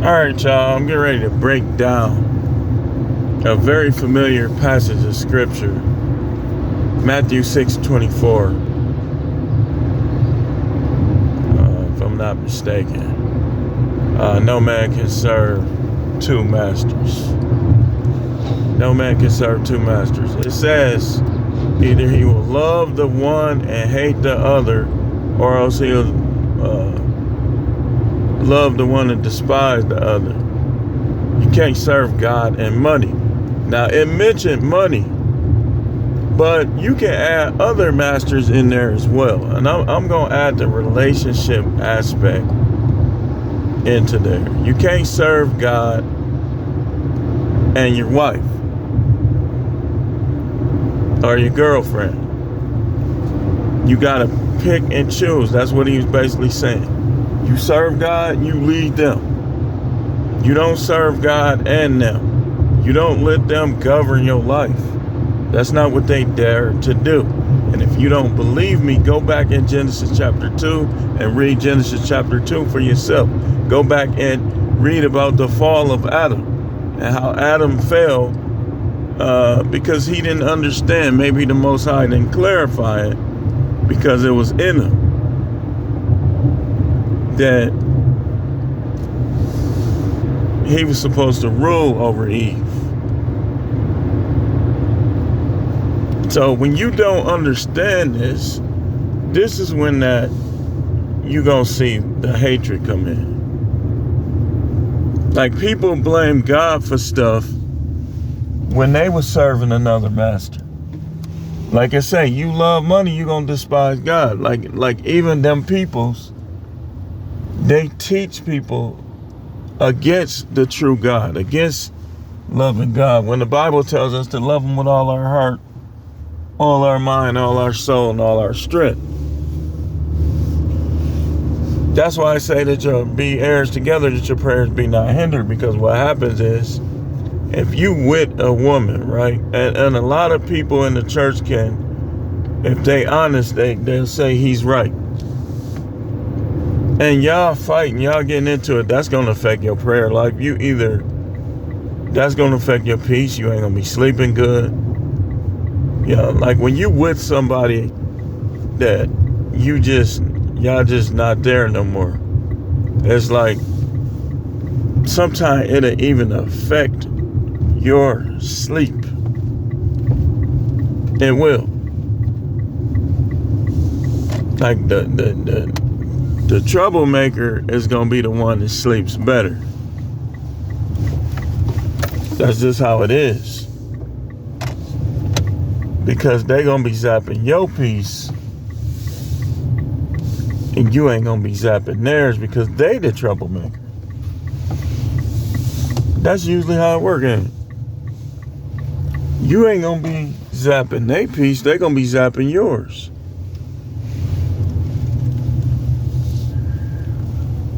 All right, y'all, I'm getting ready to break down a very familiar passage of scripture, Matthew 6:24, if I'm not mistaken. No man can serve two masters. No man can serve two masters. It says either he will love the one and hate the other, or else he'll love the one and despise the other. You can't serve God and money. Now, it mentioned money, but you can add other masters in there as well. And I'm going to add the relationship aspect into there. You can't serve God and your wife or your girlfriend. You got to pick and choose. That's what he was basically saying. You serve God, you lead them. You don't serve God and them. You don't let them govern your life. That's not what they dare to do. And if you don't believe me, go back in Genesis chapter 2 and read Genesis chapter 2 for yourself. Go back and read about the fall of Adam and how Adam fell because he didn't understand. Maybe the Most High didn't clarify it because it was in him that he was supposed to rule over Eve. So when you don't understand this is when that you gonna see the hatred come in. Like, people blame God for stuff when they were serving another master. Like I say, you love money, you gonna despise God. Like even them peoples, they teach people against the true God, against loving God. When the Bible tells us to love him with all our heart, all our mind, all our soul, and all our strength. That's why I say that you'll be heirs together, that your prayers be not hindered. Because what happens is, if you with a woman, right, and a lot of people in the church can, if they honest, they'll say he's right. And y'all fighting, y'all getting into it, that's going to affect your prayer life. That's going to affect your peace. You ain't going to be sleeping good. Yeah, like when you with somebody that y'all just not there no more. It's like sometimes it'll even affect your sleep. It will. Like the troublemaker is gonna be the one that sleeps better. That's just how it is. Because they gonna be zapping your peace, and you ain't gonna be zapping theirs because they the troublemaker. That's usually how it works, ain't it? You ain't gonna be zapping their peace, they gonna be zapping yours.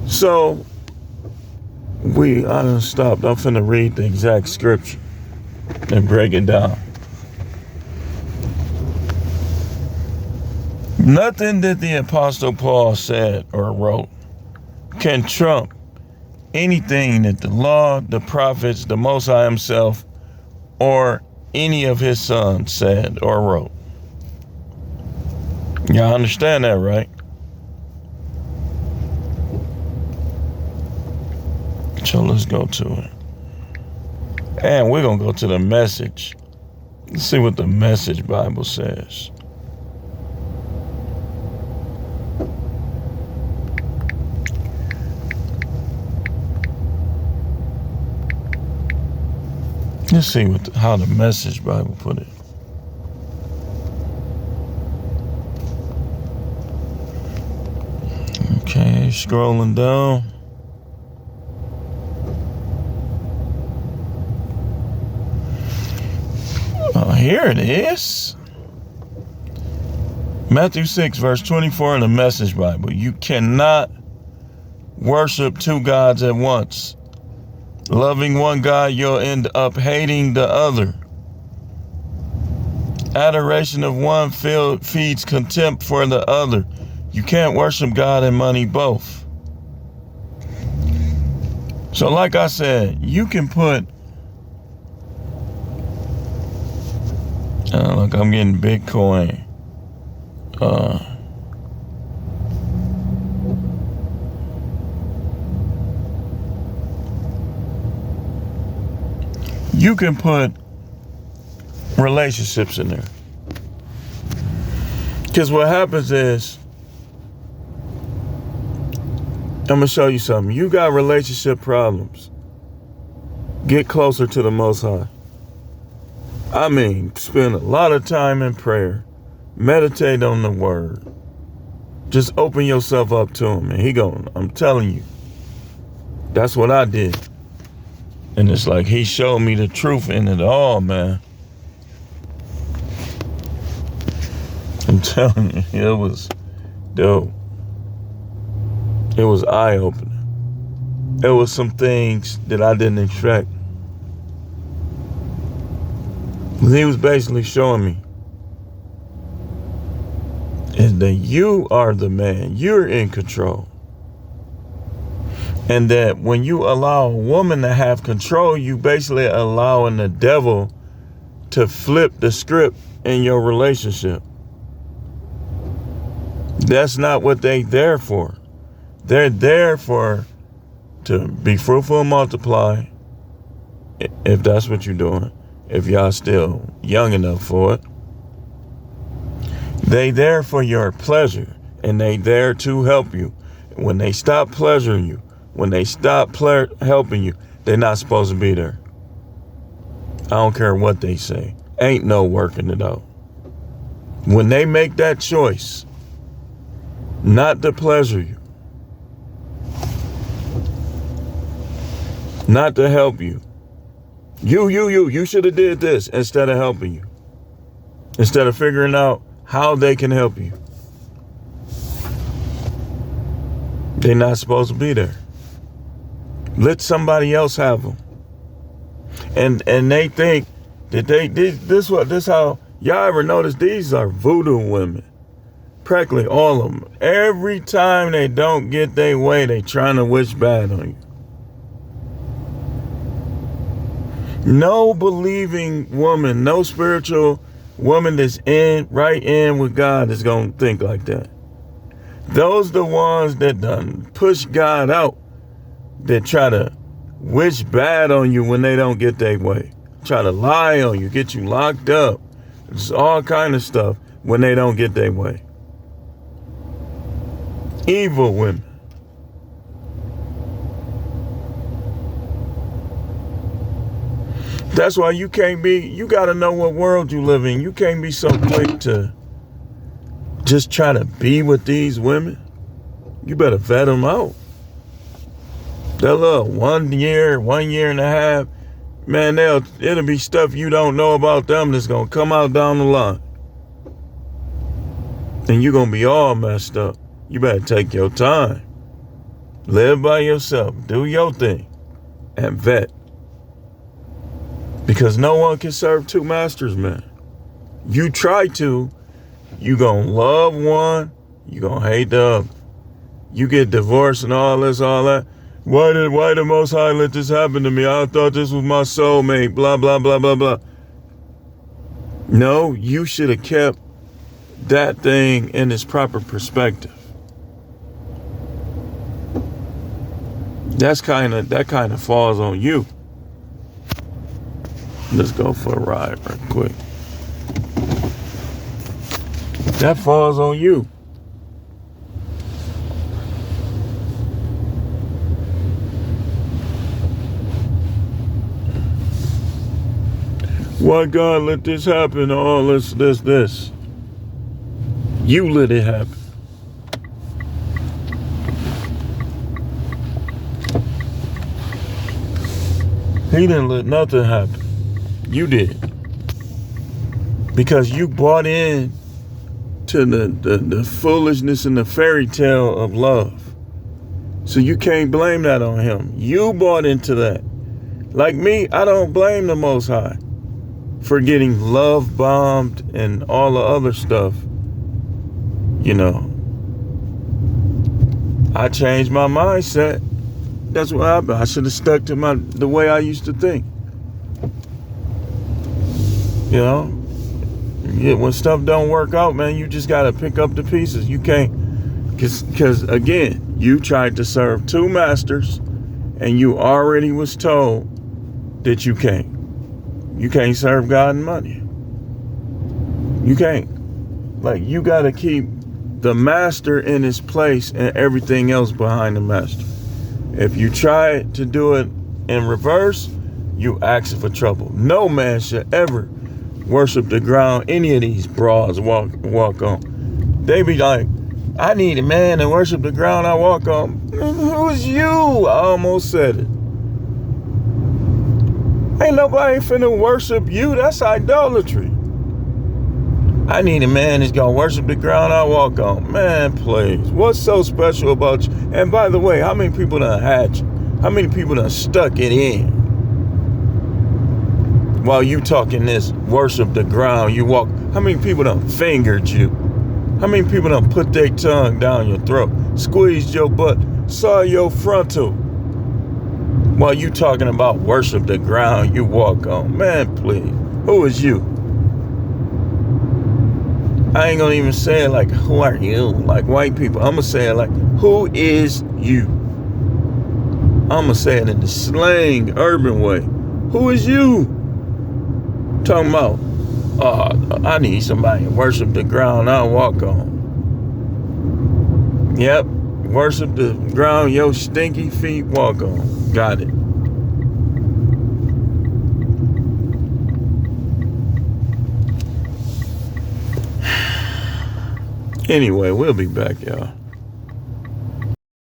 So, I done stopped. I'm finna read the exact scripture and break it down. Nothing that the Apostle Paul said or wrote can trump anything that the law, the prophets, the Most High himself, or any of his sons said or wrote. Y'all understand that, right? So let's go to it. And we're going to go to the Message. Let's see what the Message Bible says. Let's see how the Message Bible put it. Okay, scrolling down. Here it is. Matthew 6, verse 24 in the Message Bible. You cannot worship two gods at once. Loving one God, you'll end up hating the other. Adoration of one feeds contempt for the other. You can't worship God and money both. So like I said, you can put, look, I'm getting Bitcoin. You can put relationships in there. Because what happens is, I'm going to show you something. You got relationship problems. Get closer to the Most High. I mean, spend a lot of time in prayer. Meditate on the word. Just open yourself up to him. And I'm telling you, that's what I did. And it's like he showed me the truth in it all, man. I'm telling you, it was dope. It was eye-opening. There was some things that I didn't expect. He was basically showing me is that you are the man. You're in control. And that when you allow a woman to have control, you basically allowing the devil to flip the script in your relationship. That's not what they're there for. They're there to be fruitful and multiply, if that's what you're doing, if y'all still young enough for it. They there for your pleasure, and they there to help you. When they stop pleasuring you, when they stop helping you, they're not supposed to be there. I don't care what they say. Ain't no working it out. When they make that choice, not to pleasure you, not to help you. You should have did this instead of helping you. Instead of figuring out how they can help you. They're not supposed to be there. Let somebody else have them. And they think that this how, y'all ever notice these are voodoo women? Practically all of them. Every time they don't get their way, they trying to wish bad on you. No believing woman, no spiritual woman that's right in with God is going to think like that. Those the ones that done push God out, that try to wish bad on you when they don't get their way. Try to lie on you, get you locked up. It's all kind of stuff when they don't get their way. Evil women. That's why you got to know what world you live in. You can't be so quick to just try to be with these women. You better vet them out. That little 1 year, 1 year and a half, man, it'll be stuff you don't know about them that's going to come out down the line. And you're going to be all messed up. You better take your time. Live by yourself. Do your thing. And vet. Because no one can serve two masters, man. You try to, you gonna love one, you gonna hate the other. You get divorced and all that. Why the Most High let this happen to me? I thought this was my soulmate, blah, blah, blah, blah, blah. No, you should have kept that thing in its proper perspective. That kind of falls on you. Let's go for a ride real quick. That falls on you. Why God let this happen? All this. You let it happen. He didn't let nothing happen. You did. Because you bought in to the foolishness and the fairy tale of love. So you can't blame that on him. You bought into that. Like me, I don't blame the Most High for getting love bombed and all the other stuff. You know, I changed my mindset. That's what happened. I should have stuck to the way I used to think. You know? Yeah, when stuff don't work out, man, you just got to pick up the pieces. You can't, because again, you tried to serve two masters and you already was told that you can't. You can't serve God and money. You can't. Like, you got to keep the master in his place and everything else behind the master. If you try to do it in reverse, you ask for trouble. No man should ever worship the ground any of these broads walk on. They be like, I need a man to worship the ground I walk on. Who's you? I almost said it. Ain't nobody finna worship you. That's idolatry. I need a man that's gonna worship the ground I walk on. Man, please. What's so special about you? And by the way, how many people done had you? How many people done stuck it in? While you talking this, worship the ground you walk. How many people done fingered you? How many people done put their tongue down your throat, squeezed your butt, saw your frontal? While you talking about worship the ground you walk on. Man, please. Who is you? I ain't gonna even say it like, who are you? Like white people. I'm gonna say it like, who is you? I'm gonna say it in the slang, urban way. Who is you? Talking about, I need somebody to worship the ground I walk on. Yep, worship the ground your stinky feet walk on. Got it. Anyway, we'll be back, y'all.